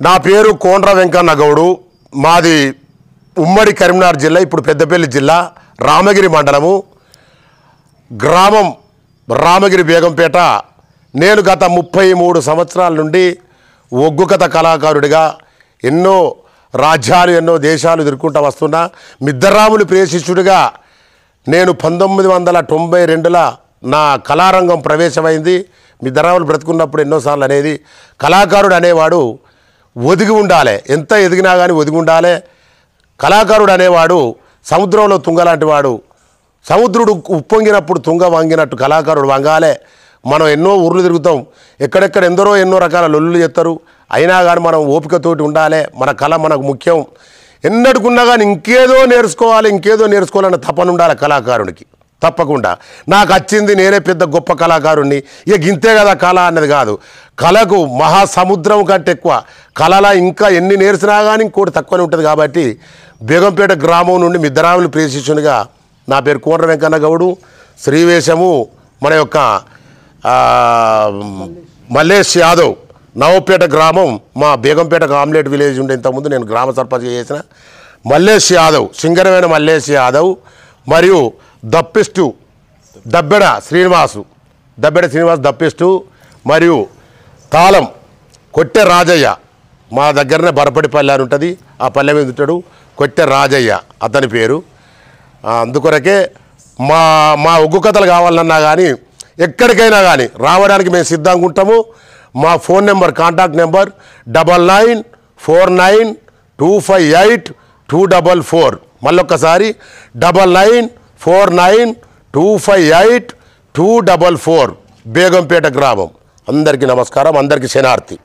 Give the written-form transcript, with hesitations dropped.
నా పేరు కోండ్ర వెంకన్న గౌడు. మాది ఉమ్మడి కరీంనగర్ జిల్లా, ఇప్పుడు పెద్దపల్లి జిల్లా, రామగిరి మండలము, గ్రామం రామగిరి బేగంపేట. నేను గత 33 సంవత్సరాల నుండి ఒగ్గు కథ కళాకారుడిగా ఎన్నో రాజ్యాలు ఎన్నో దేశాలు ఎదుర్కొంటూ వస్తున్నా. మిద్దరాములు ప్రియశిష్యుడిగా నేను 1992లో నా కళారంగం ప్రవేశమైంది. మిద్దరాములు బ్రతుకున్నప్పుడు ఎన్నోసార్లు అనేది కళాకారుడు అనేవాడు ఒదిగి ఉండాలి, ఎంత ఎదిగినా కానీ ఒదిగి ఉండాలి. కళాకారుడు అనేవాడు సముద్రంలో తుంగలాంటి వాడు. సముద్రుడు ఉప్పొంగినప్పుడు తుంగ వంగినట్టు కళాకారుడు వంగాలే. మనం ఎన్నో ఊర్లు తిరుగుతాం, ఎక్కడెక్కడ ఎన్నో రకాల లొల్లులు చేస్తారు. అయినా కానీ మనం ఓపికతోటి ఉండాలి. మన కళ మనకు ముఖ్యం. ఎన్నడుకున్నా కానీ ఇంకేదో నేర్చుకోవాలన్న తపన ఉండాలి కళాకారునికి. తప్పకుండా నాకు వచ్చింది, నేనే పెద్ద గొప్ప కళాకారుణ్ణి, ఇక గింతే కదా కళ అన్నది కాదు. కళకు మహాసముద్రం కంటే ఎక్కువ. కళలా ఇంకా ఎన్ని నేర్చినా కానీ ఇంకోటి తక్కువనే ఉంటుంది. కాబట్టి బేగంపేట గ్రామం నుండి మిద్దరాములు ప్రియశిష్యునిగా నా పేరు కోండ్ర వెంకన్న గౌడు. శ్రీవేషము మన యొక్క మల్లేష్ యాదవ్. నవపేట గ్రామం మా బేగంపేట ఆమ్లెట్ విలేజ్ ఉండే. ఇంతకుముందు నేను గ్రామ సర్పంచ్ చేసిన మల్లేష్ యాదవ్, సింగరమైన మల్లేష్ యాదవ్. మరియు దప్పిస్టు దబ్బెడ శ్రీనివాస్ దప్పిస్టు. మరియు తాళం కొట్టె రాజయ్య. మా దగ్గరనే బరపడిపల్లి అని ఉంటుంది, ఆ పల్లె మీద ఉంటాడు. కొట్టె రాజయ్య అతని పేరు. అందుకొరకే మా ఒగ్గు కథలు కావాలన్నా కానీ ఎక్కడికైనా కానీ రావడానికి మేము సిద్ధంగా ఉంటాము. మా ఫోన్ నెంబర్, కాంటాక్ట్ నెంబర్ 9949258244. మళ్ళొక్కసారి 9949258244. బేగంపేట గ్రామం. అందరికీ నమస్కారం, అందరికీ శనార్థి.